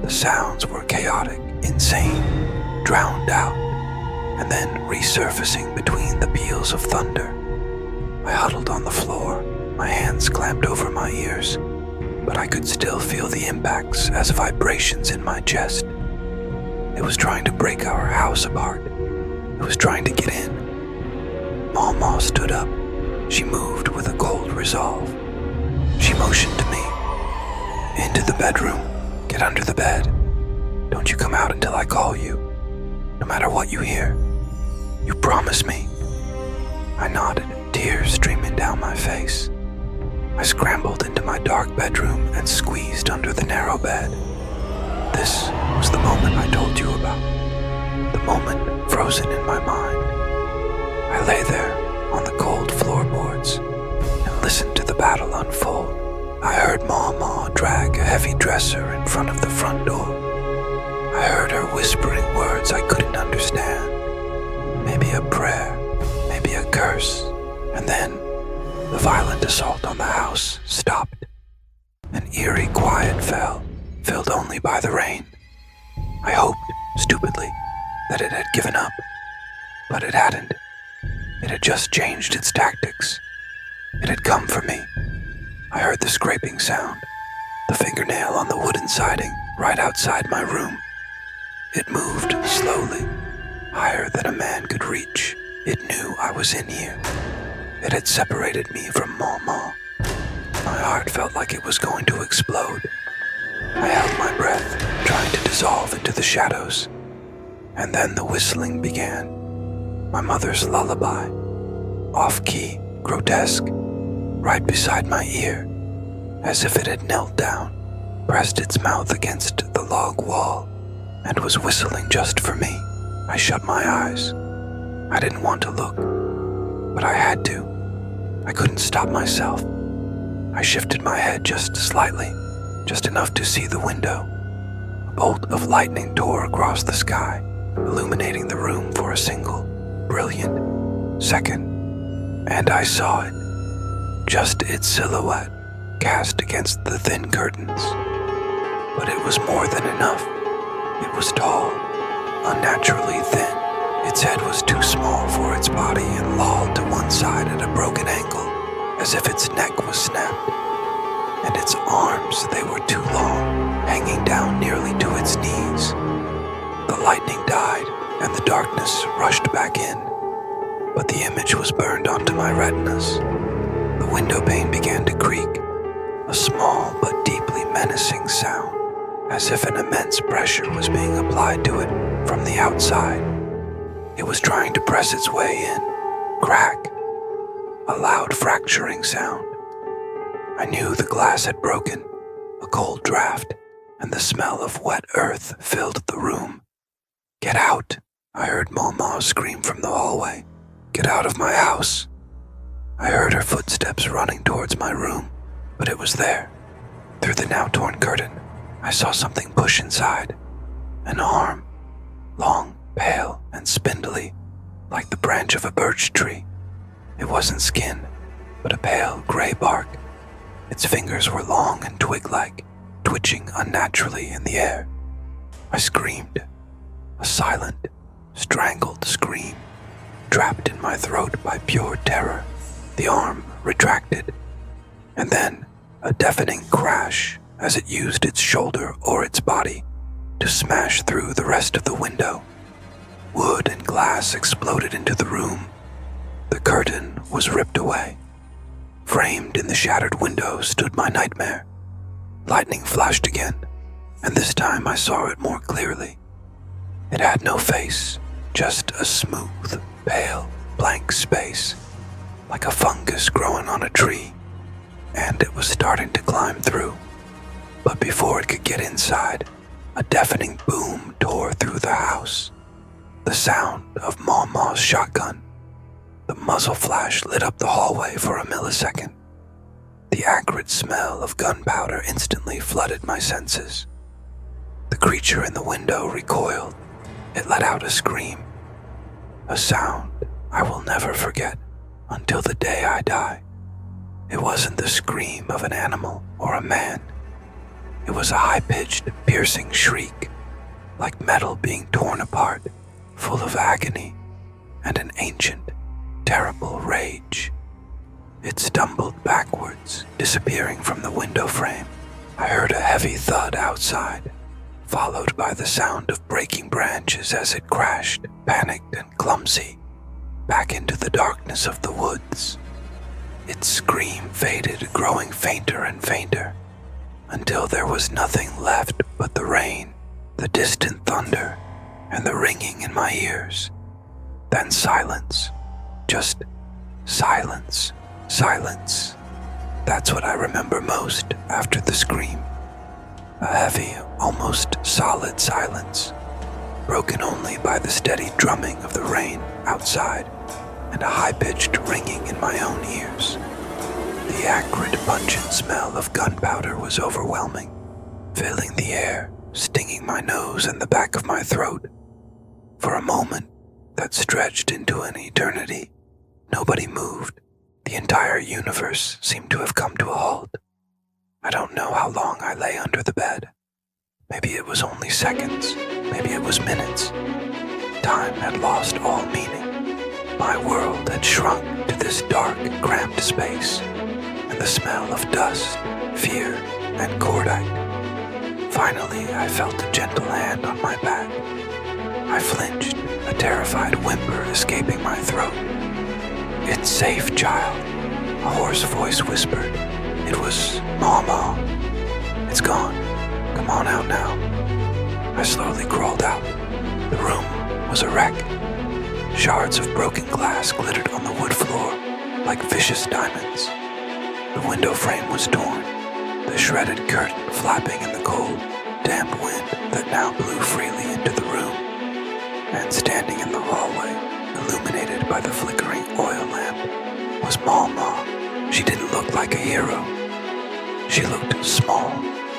B: The sounds were chaotic, insane, drowned out, and then resurfacing between the peals of thunder. I huddled on the floor, my hands clamped over my ears, but I could still feel the impacts as vibrations in my chest. It was trying to break our house apart. It was trying to get in. Mama stood up. She moved with a cold resolve. She motioned to me. "Into the bedroom. Get under the bed. Don't you come out until I call you, no matter what you hear. You promise me?" I nodded, tears streaming down my face. I scrambled into my dark bedroom and squeezed under the narrow bed. This was the moment I told you about, the moment frozen in my mind. I lay there on the cold floorboards and listened to the battle unfold. I heard Mama drag a heavy dresser in front of the front door. I heard her whispering words I couldn't understand. Maybe a prayer, maybe a curse, and then the violent assault on the house stopped. An eerie quiet fell, filled only by the rain. I hoped, stupidly, that it had given up, but it hadn't. It had just changed its tactics. It had come for me. I heard the scraping sound, the fingernail on the wooden siding right outside my room. It moved slowly, higher than a man could reach. It knew I was in here. It had separated me from Mama. My heart felt like it was going to explode. I held my breath, trying to dissolve into the shadows. And then the whistling began. My mother's lullaby, off-key, grotesque, right beside my ear, as if it had knelt down, pressed its mouth against the log wall, and was whistling just for me. I shut my eyes. I didn't want to look, but I had to. I couldn't stop myself. I shifted my head just slightly, just enough to see the window. A bolt of lightning tore across the sky, illuminating the room for a single, brilliant second. And I saw it, just its silhouette cast against the thin curtains. But it was more than enough. It was tall, unnaturally thin. Its head was too small for its body and lolled to one side at a broken angle, as if its neck was snapped. And its arms, they were too long, hanging down nearly to its knees. The lightning died, and the darkness rushed back in. But the image was burned onto my retinas. The window pane began to creak, a small but deeply menacing sound, as if an immense pressure was being applied to it from the outside. It was trying to press its way in. Crack. A loud fracturing sound. I knew the glass had broken. A cold draft and the smell of wet earth filled the room. "Get out," I heard Mama scream from the hallway. "Get out of my house." I heard her footsteps running towards my room, but it was there. Through the now torn curtain, I saw something push inside. An arm, long, pale, and spindly, like the branch of a birch tree. It wasn't skin, but a pale gray bark. Its fingers were long and twig-like, twitching unnaturally in the air. I screamed, a silent, strangled scream, trapped in my throat by pure terror. The arm retracted, and then a deafening crash as it used its shoulder or its body to smash through the rest of the window. Wood and glass exploded into the room. The curtain was ripped away. Framed in the shattered window stood my nightmare. Lightning flashed again, and this time I saw it more clearly. It had no face, just a smooth, pale, blank space, like a fungus growing on a tree, and it was starting to climb through. But before it could get inside, a deafening boom tore through the house. The sound of Mama's shotgun. The muzzle flash lit up the hallway for a millisecond. The acrid smell of gunpowder instantly flooded my senses. The creature in the window recoiled. It let out a scream. A sound I will never forget until the day I die. It wasn't the scream of an animal or a man. It was a high-pitched, piercing shriek, like metal being torn apart, full of agony and an ancient, terrible rage. It stumbled backwards, disappearing from the window frame. I heard a heavy thud outside, followed by the sound of breaking branches as it crashed, panicked and clumsy, back into the darkness of the woods. Its scream faded, growing fainter and fainter, until there was nothing left but the rain, the distant thunder, and the ringing in my ears. Then silence. Just silence. Silence. That's what I remember most after the scream. A heavy, almost solid silence, broken only by the steady drumming of the rain outside and a high-pitched ringing in my own ears. The acrid, pungent smell of gunpowder was overwhelming, filling the air, stinging my nose and the back of my throat. For a moment that stretched into an eternity, nobody moved. The entire universe seemed to have come to a halt. I don't know how long I lay under the bed. Maybe it was only seconds. Maybe it was minutes. Time had lost all meaning. My world had shrunk to this dark, cramped space, and the smell of dust, fear, and cordite. Finally, I felt a gentle hand on my back. I flinched, a terrified whimper escaping my throat. "It's safe, child," a hoarse voice whispered. It was Mama. "It's gone. Come on out now." I slowly crawled out. The room was a wreck. Shards of broken glass glittered on the wood floor like vicious diamonds. The window frame was torn, the shredded curtain flapping in the cold, damp wind that now blew freely into the room. And standing in the hallway, illuminated by the flickering oil lamp, was Mama. She didn't look like a hero. She looked small,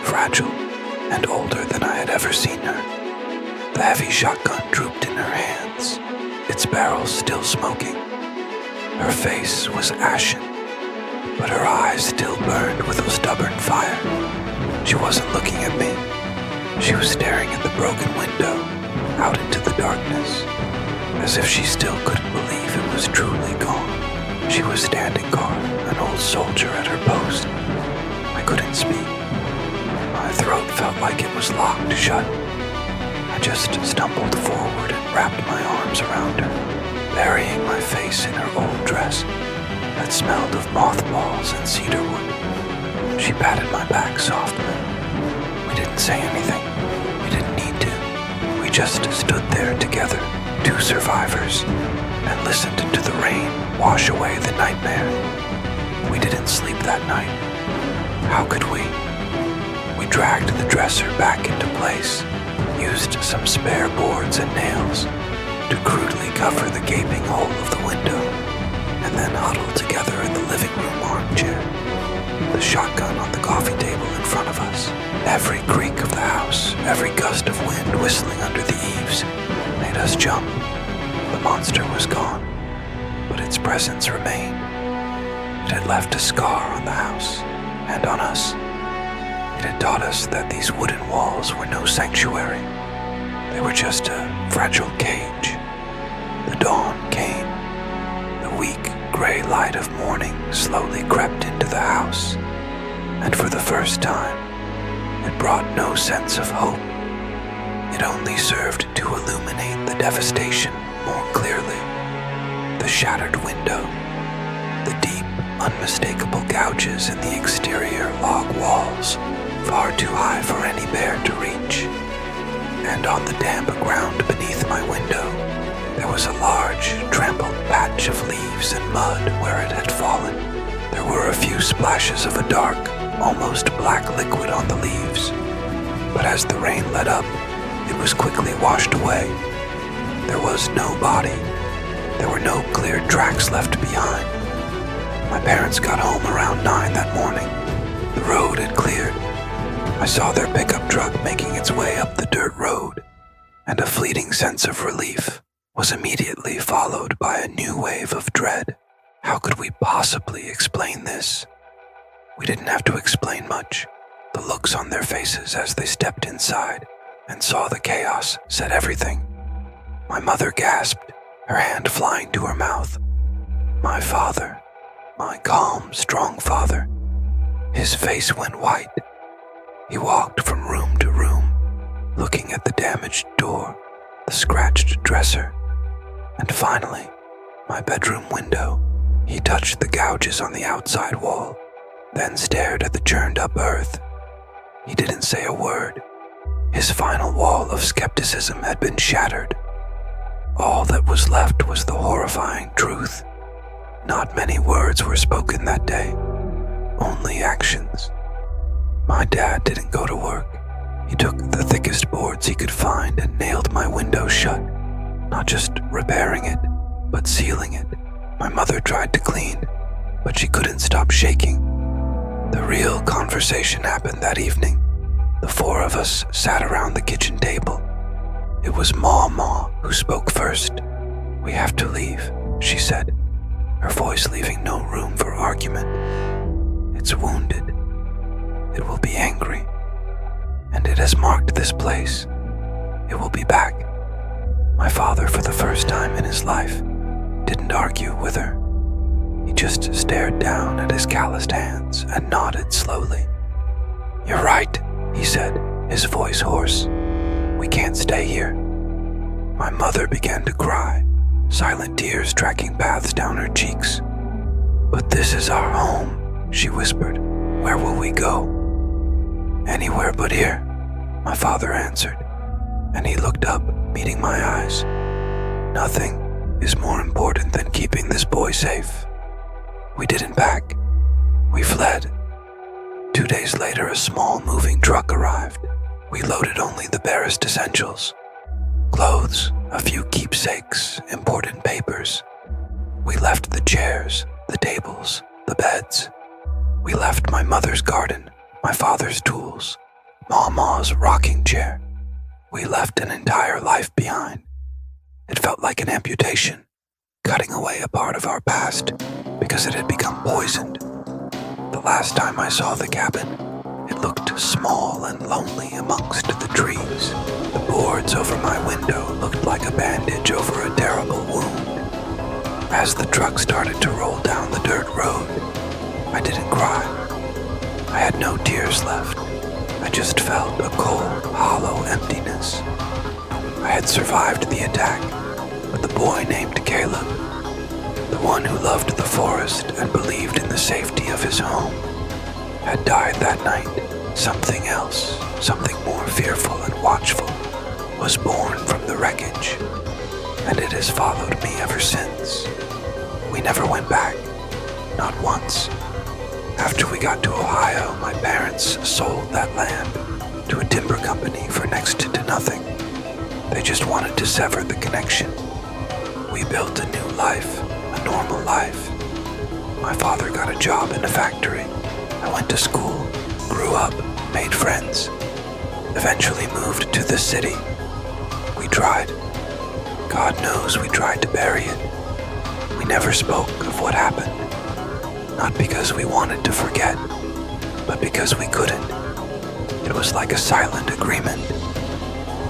B: fragile, and older than I had ever seen her. The heavy shotgun drooped in her hands, its barrel still smoking. Her face was ashen, but her eyes still burned with a stubborn fire. She wasn't looking at me. She was staring at the broken window, out into the darkness, as if she still couldn't believe it was truly gone. She was standing guard, an old soldier at her post. I couldn't speak. My throat felt like it was locked shut. I just stumbled forward and wrapped my arms around her, burying my face in her old dress that smelled of mothballs and cedarwood. She patted my back softly. We didn't say anything. We didn't need to. We just stood there together, two survivors, and listened to the rain wash away the nightmare. We didn't sleep that night. How could we? We dragged the dresser back into place, used some spare boards and nails to crudely cover the gaping hole of the window, and then huddled together in the living room armchair. The shotgun on the coffee table in front of us. Every creak of the house, every gust of wind whistling under the eaves made us jump. The monster was gone, but its presence remained. It had left a scar on the house and on us. It had taught us that these wooden walls were no sanctuary. They were just a fragile cage. The dawn came. The weak, gray light of morning slowly crept into the house, and for the first time, it brought no sense of hope. It only served to illuminate the devastation more clearly. The shattered window, the deep, unmistakable gouges in the exterior log walls, far too high for any bear to reach. And on the damp ground beneath my window, there was a large, trampled patch of leaves and mud where it had fallen. There were a few splashes of a dark, almost black liquid on the leaves, but as the rain let up, it was quickly washed away. There was no body. There were no clear tracks left behind. My parents got home around 9 that morning. The road had cleared. I saw their pickup truck making its way up the dirt road, and a fleeting sense of relief was immediately followed by a new wave of dread. How could we possibly explain this? We didn't have to explain much. The looks on their faces as they stepped inside and saw the chaos said everything. My mother gasped, her hand flying to her mouth. My father, my calm, strong father, his face went white. He walked from room to room, looking at the damaged door, the scratched dresser, and finally, my bedroom window. He touched the gouges on the outside wall, then stared at the churned up earth. He didn't say a word. His final wall of skepticism had been shattered. All that was left was the horrifying truth. Not many words were spoken that day, only actions. My dad didn't go to work. He took the thickest boards he could find and nailed my window shut, not just repairing it, but sealing it. My mother tried to clean, but she couldn't stop shaking. The real conversation happened that evening. The 4 of us sat around the kitchen table. It was Ma who spoke first. "We have to leave," she said, her voice leaving no room for argument. "It's wounded. It will be angry. And it has marked this place. It will be back." My father, for the first time in his life, didn't argue with her. He just stared down at his calloused hands and nodded slowly. "You're right," he said, his voice hoarse. "We can't stay here." My mother began to cry, silent tears tracking paths down her cheeks. "But this is our home," she whispered. "Where will we go?" "Anywhere but here," my father answered, and he looked up, meeting my eyes. "Nothing is more important than keeping this boy safe." We didn't back. We fled. 2 days later, a small moving truck arrived. We loaded only the barest essentials. Clothes, a few keepsakes, important papers. We left the chairs, the tables, the beds. We left my mother's garden, my father's tools, Mama's rocking chair. We left an entire life behind. It felt like an amputation, cutting away a part of our past because it had become poisoned. The last time I saw the cabin, it looked small and lonely amongst the trees. The boards over my window looked like a bandage over a terrible wound. As the truck started to roll down the dirt road, I didn't cry. I had no tears left. I just felt a cold, hollow emptiness. I had survived the attack, but the boy named Caleb, the one who loved the forest and believed in the safety of his home, had died that night. Something else, something more fearful and watchful, was born from the wreckage, and it has followed me ever since. We never went back, not once. After we got to Ohio, my parents sold that land to a timber company for next to nothing. They just wanted to sever the connection. We built a new life, a normal life. My father got a job in a factory. I went to school, grew up, made friends, eventually moved to the city. We tried. God knows we tried to bury it. We never spoke of what happened. Not because we wanted to forget, but because we couldn't. It was like a silent agreement.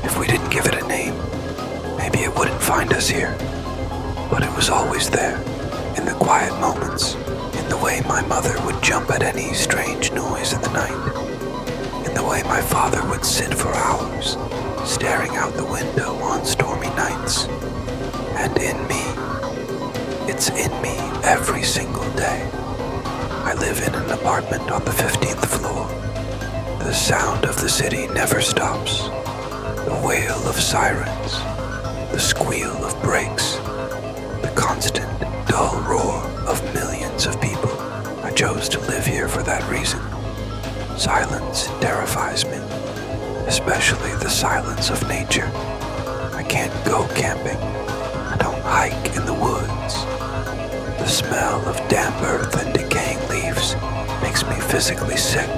B: If we didn't give it a name, maybe it wouldn't find us here. But it was always there, in the quiet moments, in the way my mother would jump at any strange noise in the night, in the way my father would sit for hours, staring out the window on stormy nights. And in me, it's in me every single day. I live in an apartment on the 15th floor. The sound of the city never stops. The wail of sirens, the squeal of brakes, the constant, dull roar of millions of people. I chose to live here for that reason. Silence terrifies me, especially the silence of nature. I can't go camping. I don't hike in the woods. The smell of damp earth and decaying leaves makes me physically sick,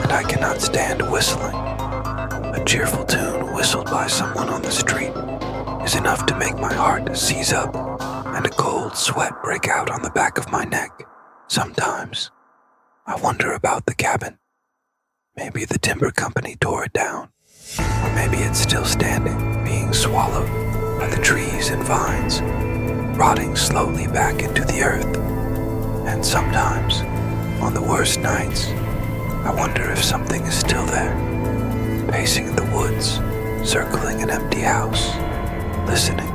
B: and I cannot stand whistling. A cheerful tune whistled by someone on the street is enough to make my heart seize up and a cold sweat break out on the back of my neck. Sometimes I wonder about the cabin. Maybe the timber company tore it down, or maybe it's still standing, being swallowed by the trees and vines, rotting slowly back into the earth. And sometimes, on the worst nights, I wonder if something is still there, pacing in the woods, circling an empty house, listening,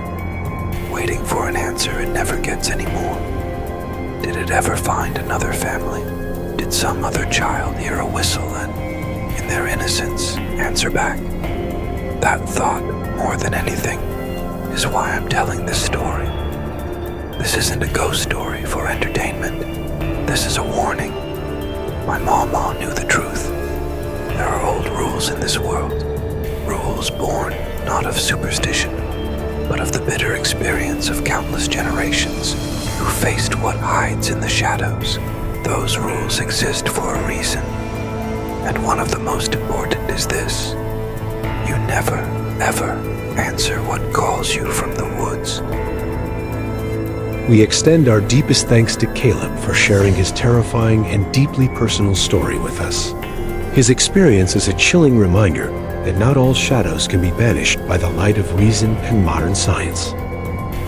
B: waiting for an answer it never gets anymore. Did it ever find another family? Did some other child hear a whistle and, in their innocence, answer back? That thought, more than anything, is why I'm telling this story. This isn't a ghost story for entertainment. This is a warning. My mama knew the truth. There are old rules in this world, rules born not of superstition, but of the bitter experience of countless generations who faced what hides in the shadows. Those rules exist for a reason, and one of the most important is this: you never, ever answer what calls you from the woods.
A: We extend our deepest thanks to Caleb for sharing his terrifying and deeply personal story with us. His experience is a chilling reminder that not all shadows can be banished by the light of reason and modern science.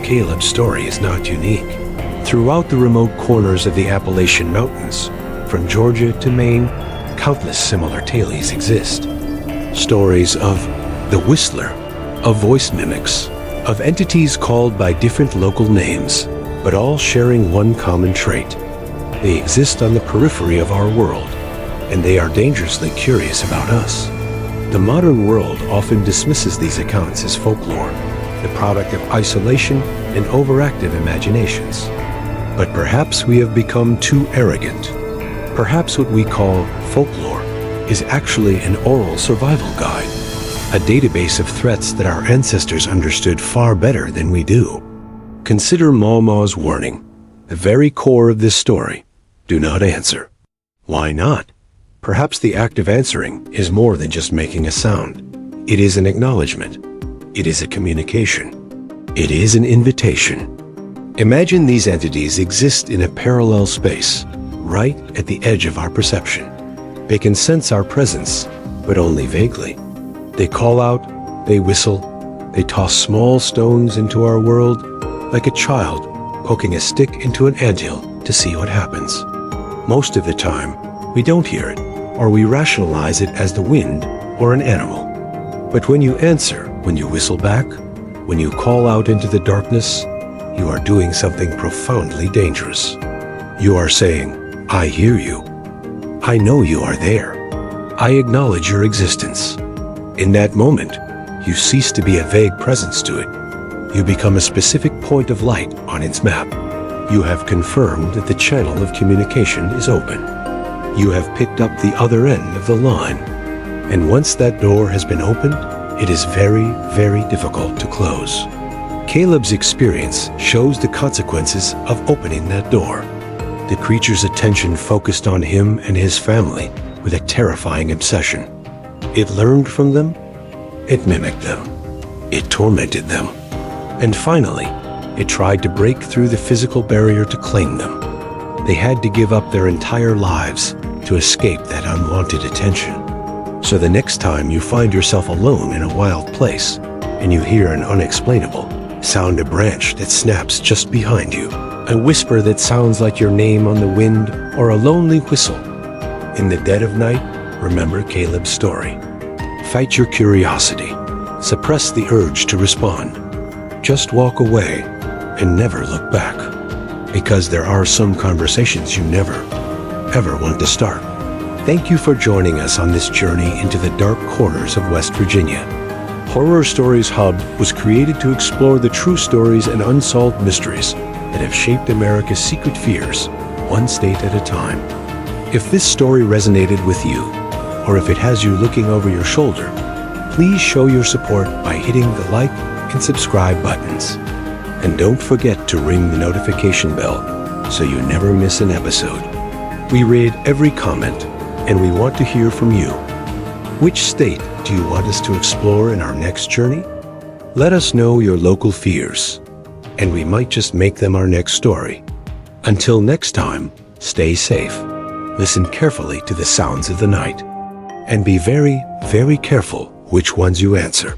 A: Caleb's story is not unique. Throughout the remote corners of the Appalachian Mountains, from Georgia to Maine, countless similar tales exist. Stories of the Whistler, of voice mimics, of entities called by different local names, but all sharing one common trait. They exist on the periphery of our world, and they are dangerously curious about us. The modern world often dismisses these accounts as folklore, the product of isolation and overactive imaginations. But perhaps we have become too arrogant. Perhaps what we call folklore is actually an oral survival guide, a database of threats that our ancestors understood far better than we do. Consider Mawmaw's warning, the very core of this story: do not answer. Why not? Perhaps the act of answering is more than just making a sound. It is an acknowledgement. It is a communication. It is an invitation. Imagine these entities exist in a parallel space, right at the edge of our perception. They can sense our presence, but only vaguely. They call out, they whistle, they toss small stones into our world, like a child poking a stick into an anthill to see what happens. Most of the time, we don't hear it, or we rationalize it as the wind or an animal. But when you answer, when you whistle back, when you call out into the darkness, you are doing something profoundly dangerous. You are saying, I hear you. I know you are there. I acknowledge your existence. In that moment, you cease to be a vague presence to it. You become a specific point of light on its map. You have confirmed that the channel of communication is open. You have picked up the other end of the line. And once that door has been opened, it is very, very difficult to close. Caleb's experience shows the consequences of opening that door. The creature's attention focused on him and his family with a terrifying obsession. It learned from them, it mimicked them, it tormented them, and finally, it tried to break through the physical barrier to claim them. They had to give up their entire lives to escape that unwanted attention. So the next time you find yourself alone in a wild place and you hear an unexplainable sound, a branch that snaps just behind you, a whisper that sounds like your name on the wind, or a lonely whistle in the dead of night, remember Caleb's story. Fight your curiosity. Suppress the urge to respond. Just walk away and never look back, because there are some conversations you never, ever want to start. Thank you for joining us on this journey into the dark corners of West Virginia. Horror Stories Hub was created to explore the true stories and unsolved mysteries that have shaped America's secret fears, one state at a time. If this story resonated with you, or if it has you looking over your shoulder, please show your support by hitting the like and subscribe buttons. And don't forget to ring the notification bell so you never miss an episode. We read every comment, and we want to hear from you. Which state do you want us to explore in our next journey? Let us know your local fears, and we might just make them our next story. Until next time, stay safe, listen carefully to the sounds of the night, and be very, very careful which ones you answer.